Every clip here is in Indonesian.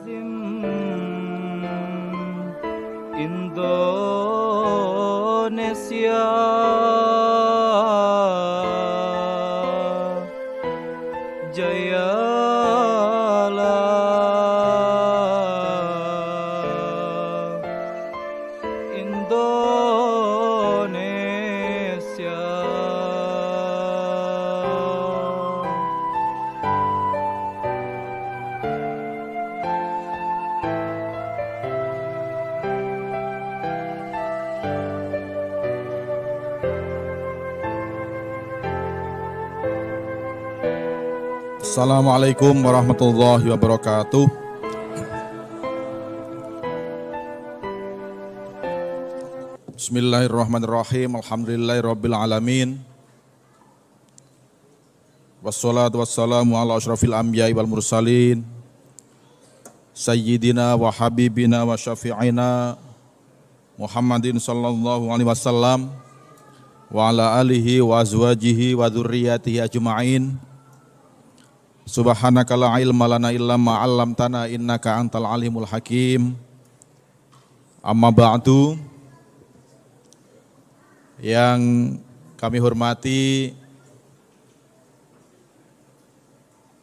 Indonesia jayalah, Indonesia. Assalamualaikum warahmatullahi wabarakatuh. Bismillahirrahmanirrahim. Alhamdulillahirabbil alamin. Wassalatu wassalamu ala asyrafil anbiya'i wal mursalin. Sayyidina wa habibina wa syafi'ina Muhammadin sallallahu alaihi wasallam wa ala alihi wa azwajihi wa dzurriyyatihi ajma'in. Subhanaka la ilma lana illa ma 'allamtana innaka antal alimul hakim. Amma ba'du. Yang kami hormati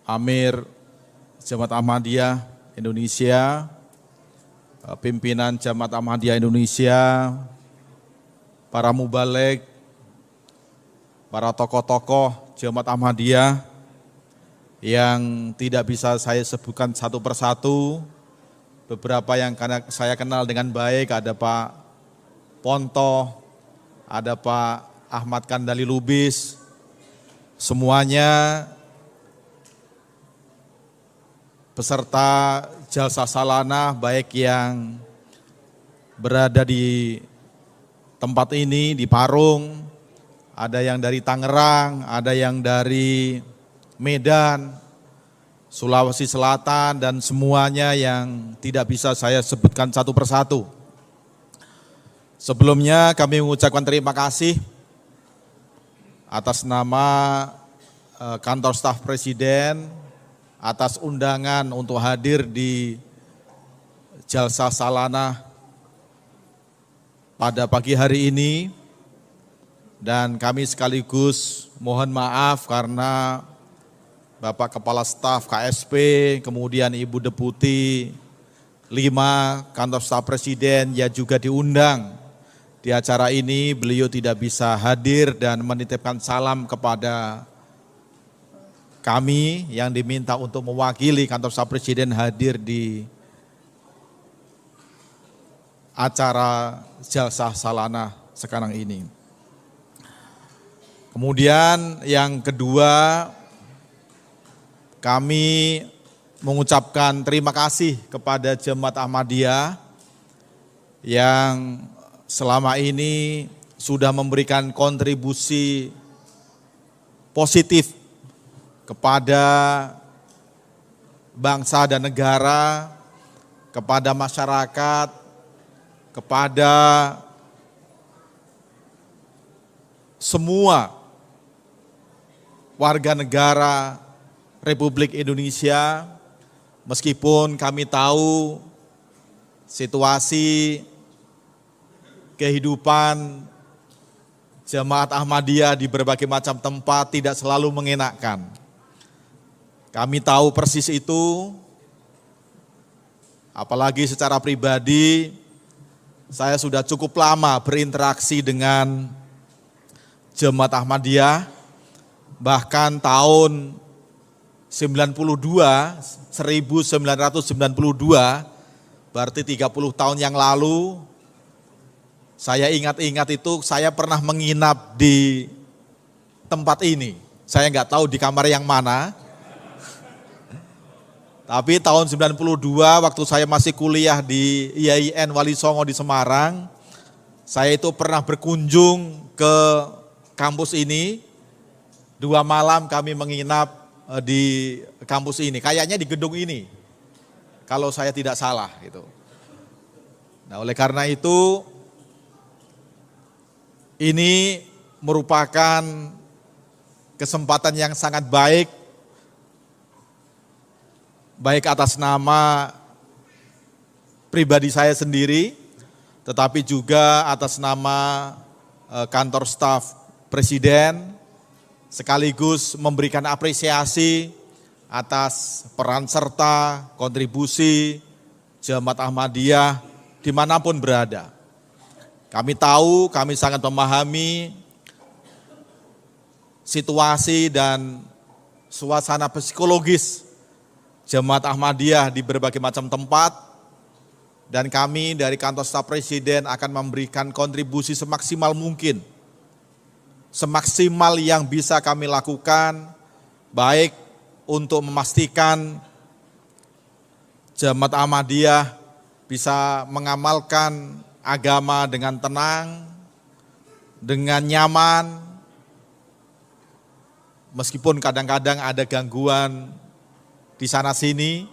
Amir Jamaat Ahmadiyah Indonesia, pimpinan Jamaat Ahmadiyah Indonesia, para mubaligh, para tokoh-tokoh Jamaat Ahmadiyah yang tidak bisa saya sebutkan satu persatu. Beberapa yang saya kenal dengan baik, ada Pak Ponto, ada Pak Ahmad Kandali Lubis, semuanya peserta Jalsah Salanah baik yang berada di tempat ini, di Parung, ada yang dari Tangerang, ada yang dari Medan, Sulawesi Selatan, dan semuanya yang tidak bisa saya sebutkan satu persatu. Sebelumnya kami mengucapkan terima kasih atas nama kantor staf Presiden atas undangan untuk hadir di Jalsah Salanah pada pagi hari ini, dan kami sekaligus mohon maaf karena Bapak Kepala Staf KSP, kemudian Ibu Deputi 5 Kantor Staf Presiden yang juga diundang di acara ini. Beliau tidak bisa hadir dan menitipkan salam kepada kami yang diminta untuk mewakili Kantor Staf Presiden hadir di acara Jalsah Salanah sekarang ini. Kemudian yang kedua, kami mengucapkan terima kasih kepada Jemaat Ahmadiyah yang selama ini sudah memberikan kontribusi positif kepada bangsa dan negara, kepada masyarakat, kepada semua warga negara Republik Indonesia, meskipun kami tahu situasi kehidupan Jemaat Ahmadiyah di berbagai macam tempat tidak selalu mengenakan. Kami tahu persis itu, apalagi secara pribadi, saya sudah cukup lama berinteraksi dengan Jemaat Ahmadiyah, bahkan tahun 1992, berarti 30 tahun yang lalu, saya ingat-ingat itu saya pernah menginap di tempat ini. Saya nggak tahu di kamar yang mana, tapi tahun 92 waktu saya masih kuliah di IAIN Wali Songo di Semarang, saya itu pernah berkunjung ke kampus ini, 2 malam kami menginap di kampus ini, kayaknya di gedung ini, kalau saya tidak salah gitu. Nah, oleh karena itu, ini merupakan kesempatan yang sangat baik atas nama pribadi saya sendiri, tetapi juga atas nama kantor staf Presiden, sekaligus memberikan apresiasi atas peran serta kontribusi Jemaat Ahmadiyah dimanapun berada. Kami tahu, kami sangat memahami situasi dan suasana psikologis Jemaat Ahmadiyah di berbagai macam tempat, dan kami dari kantor staf Presiden akan memberikan kontribusi semaksimal mungkin, semaksimal yang bisa kami lakukan, baik untuk memastikan Jemaat Ahmadiyah bisa mengamalkan agama dengan tenang, dengan nyaman, meskipun kadang-kadang ada gangguan di sana sini,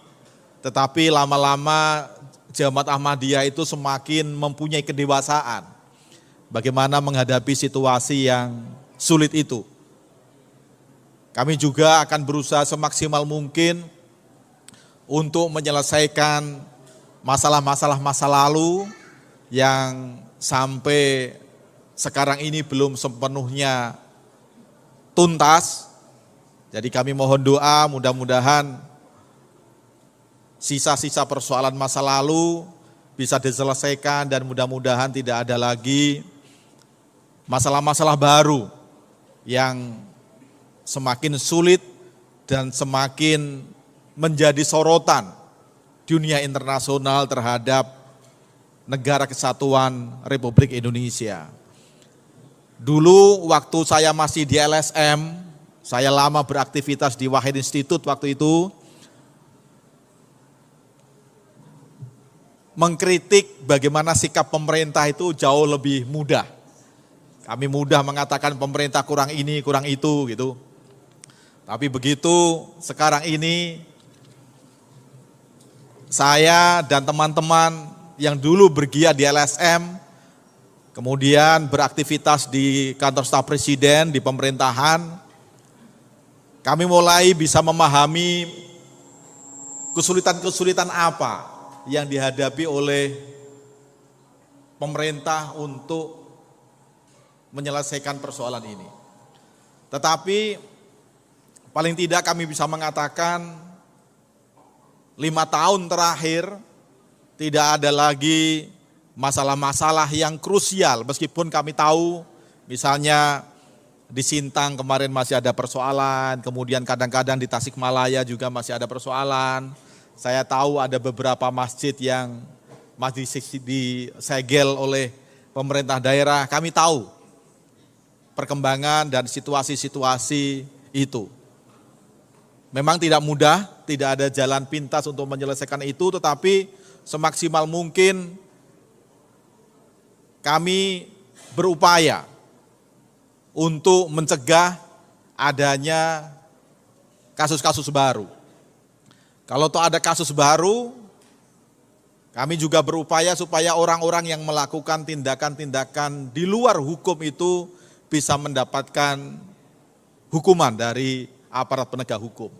tetapi lama-lama Jemaat Ahmadiyah itu semakin mempunyai kedewasaan bagaimana menghadapi situasi yang sulit itu. Kami juga akan berusaha semaksimal mungkin untuk menyelesaikan masalah-masalah masa lalu yang sampai sekarang ini belum sepenuhnya tuntas. Jadi kami mohon doa, mudah-mudahan sisa-sisa persoalan masa lalu bisa diselesaikan dan mudah-mudahan tidak ada lagi masalah-masalah baru yang semakin sulit dan semakin menjadi sorotan dunia internasional terhadap negara kesatuan Republik Indonesia. Dulu waktu saya masih di LSM, saya lama beraktivitas di Wahid Institute waktu itu, mengkritik bagaimana sikap pemerintah itu jauh lebih mudah. Kami mudah mengatakan pemerintah kurang ini, kurang itu gitu. Tapi begitu sekarang ini saya dan teman-teman yang dulu bergiat di LSM, kemudian beraktivitas di kantor staf Presiden, di pemerintahan, kami mulai bisa memahami kesulitan-kesulitan apa yang dihadapi oleh pemerintah untuk menyelesaikan persoalan ini. Tetapi paling tidak kami bisa mengatakan 5 tahun terakhir tidak ada lagi masalah-masalah yang krusial, meskipun kami tahu misalnya di Sintang kemarin masih ada persoalan, kemudian kadang-kadang di Tasikmalaya juga masih ada persoalan. Saya tahu ada beberapa masjid yang masih disegel oleh pemerintah daerah, kami tahu perkembangan dan situasi-situasi itu. Memang tidak mudah, tidak ada jalan pintas untuk menyelesaikan itu, tetapi semaksimal mungkin kami berupaya untuk mencegah adanya kasus-kasus baru. Kalau toh ada kasus baru, kami juga berupaya supaya orang-orang yang melakukan tindakan-tindakan di luar hukum itu bisa mendapatkan hukuman dari aparat penegak hukum.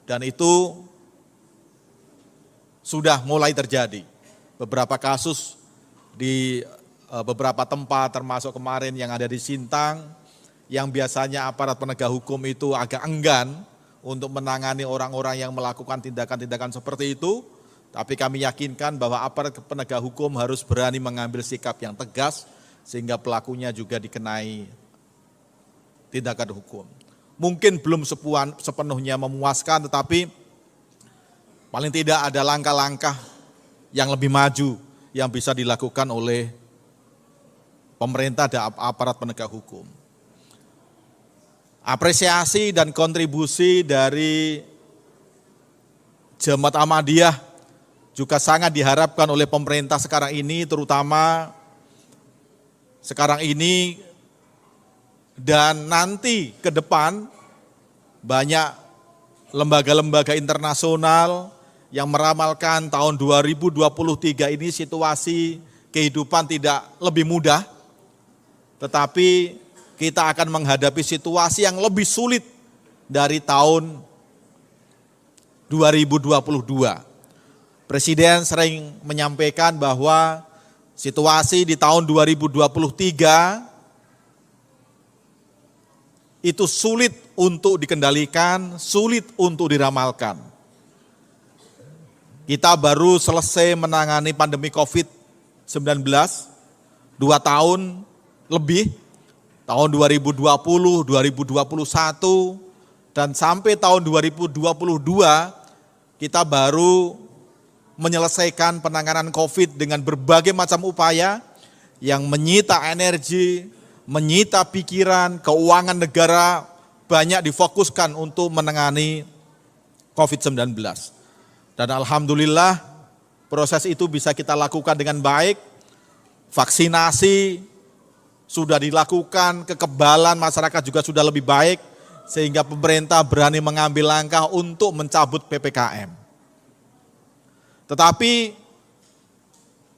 Dan itu sudah mulai terjadi. Beberapa kasus di beberapa tempat, termasuk kemarin yang ada di Sintang, yang biasanya aparat penegak hukum itu agak enggan untuk menangani orang-orang yang melakukan tindakan-tindakan seperti itu, tapi kami yakinkan bahwa aparat penegak hukum harus berani mengambil sikap yang tegas, sehingga pelakunya juga dikenai tindakan hukum. Mungkin belum sepenuhnya memuaskan, tetapi paling tidak ada langkah-langkah yang lebih maju yang bisa dilakukan oleh pemerintah dan aparat penegak hukum. Apresiasi dan kontribusi dari Jemaat Ahmadiyah juga sangat diharapkan oleh pemerintah sekarang ini, terutama sekarang ini dan nanti ke depan. Banyak lembaga-lembaga internasional yang meramalkan tahun 2023 ini situasi kehidupan tidak lebih mudah, tetapi kita akan menghadapi situasi yang lebih sulit dari tahun 2022. Presiden sering menyampaikan bahwa situasi di tahun 2023 itu sulit untuk dikendalikan, sulit untuk diramalkan. Kita baru selesai menangani pandemi COVID-19, 2 tahun lebih, tahun 2020, 2021, dan sampai tahun 2022 kita baru menyelesaikan penanganan COVID dengan berbagai macam upaya yang menyita energi, menyita pikiran, keuangan negara banyak difokuskan untuk menangani COVID-19. Dan alhamdulillah proses itu bisa kita lakukan dengan baik, vaksinasi sudah dilakukan, kekebalan masyarakat juga sudah lebih baik, sehingga pemerintah berani mengambil langkah untuk mencabut PPKM. Tetapi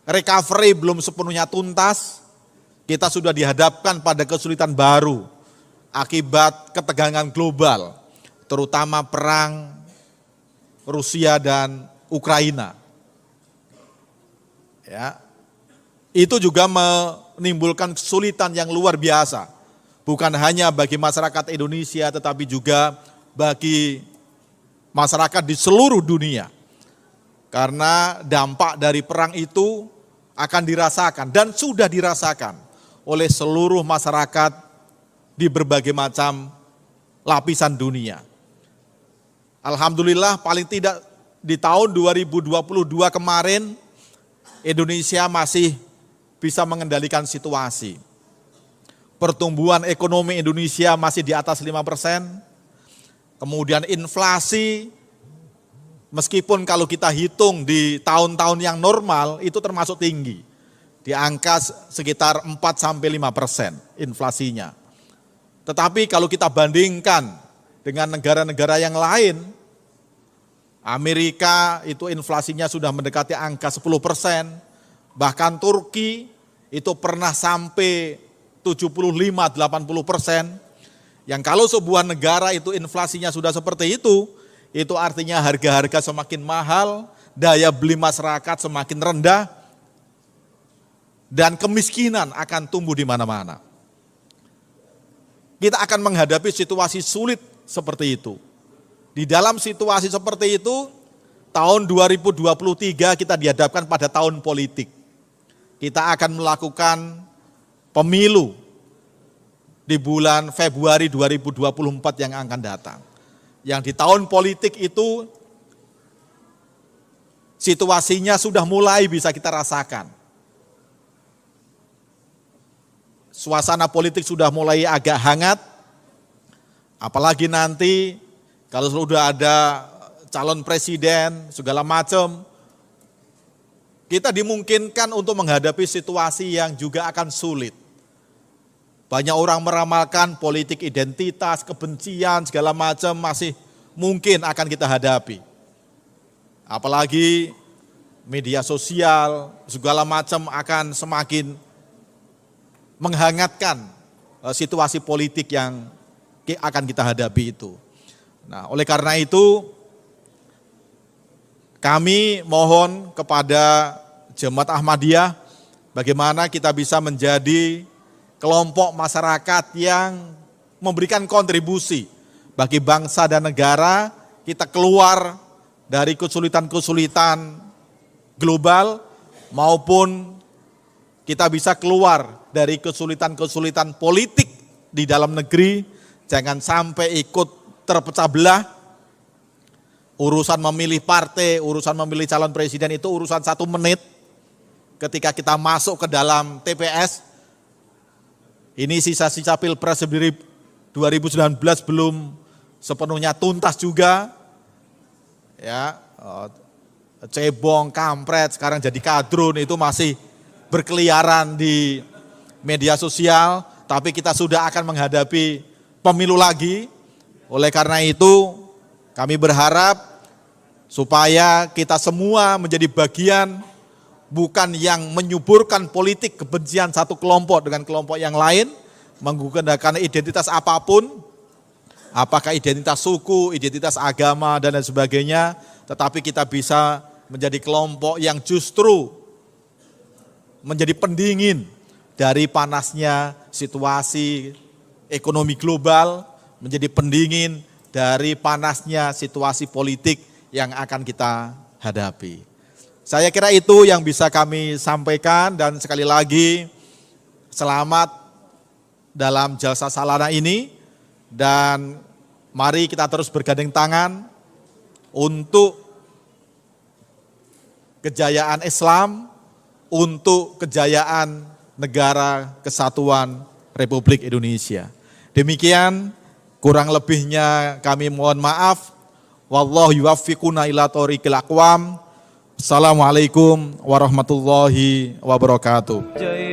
recovery belum sepenuhnya tuntas, kita sudah dihadapkan pada kesulitan baru akibat ketegangan global, terutama perang Rusia dan Ukraina. Ya, itu juga menimbulkan kesulitan yang luar biasa, bukan hanya bagi masyarakat Indonesia, tetapi juga bagi masyarakat di seluruh dunia. Karena dampak dari perang itu akan dirasakan dan sudah dirasakan oleh seluruh masyarakat di berbagai macam lapisan dunia. Alhamdulillah paling tidak di tahun 2022 kemarin Indonesia masih bisa mengendalikan situasi. Pertumbuhan ekonomi Indonesia masih di atas 5%, kemudian inflasi meskipun kalau kita hitung di tahun-tahun yang normal itu termasuk tinggi, di angka sekitar 4-5% inflasinya. Tetapi kalau kita bandingkan dengan negara-negara yang lain, Amerika itu inflasinya sudah mendekati angka 10%, bahkan Turki itu pernah sampai 75-80%, yang kalau sebuah negara itu inflasinya sudah seperti itu artinya harga-harga semakin mahal, daya beli masyarakat semakin rendah, dan kemiskinan akan tumbuh di mana-mana. Kita akan menghadapi situasi sulit seperti itu. Di dalam situasi seperti itu, tahun 2023 kita dihadapkan pada tahun politik. Kita akan melakukan pemilu di bulan Februari 2024 yang akan datang. Yang di tahun politik itu situasinya sudah mulai bisa kita rasakan. Suasana politik sudah mulai agak hangat, apalagi nanti kalau sudah ada calon presiden segala macam, kita dimungkinkan untuk menghadapi situasi yang juga akan sulit. Banyak orang meramalkan politik identitas, kebencian, segala macam masih mungkin akan kita hadapi. Apalagi media sosial, segala macam akan semakin menghangatkan situasi politik yang akan kita hadapi itu. Nah, oleh karena itu, kami mohon kepada Jemaat Ahmadiyah, bagaimana kita bisa menjadi kelompok masyarakat yang memberikan kontribusi bagi bangsa dan negara, kita keluar dari kesulitan-kesulitan global maupun kita bisa keluar dari kesulitan-kesulitan politik di dalam negeri, jangan sampai ikut terpecah belah. Urusan memilih partai, urusan memilih calon presiden itu urusan 1 menit ketika kita masuk ke dalam TPS. Ini sisa-sisa Pilpres 2019 belum sepenuhnya tuntas juga. Ya, cebong, kampret, sekarang jadi kadrun itu masih berkeliaran di media sosial, tapi kita sudah akan menghadapi pemilu lagi. Oleh karena itu, kami berharap supaya kita semua menjadi bagian bukan yang menyuburkan politik kebencian satu kelompok dengan kelompok yang lain, menggunakan identitas apapun, apakah identitas suku, identitas agama, dan lain sebagainya, tetapi kita bisa menjadi kelompok yang justru menjadi pendingin dari panasnya situasi ekonomi global, menjadi pendingin dari panasnya situasi politik yang akan kita hadapi. Saya kira itu yang bisa kami sampaikan, dan sekali lagi selamat dalam jalsa salana ini, dan mari kita terus bergandeng tangan untuk kejayaan Islam, untuk kejayaan negara kesatuan Republik Indonesia. Demikian, kurang lebihnya kami mohon maaf. Wallahu yuwaffiquna ila thoriqil aqwam. Assalamualaikum warahmatullahi wabarakatuh.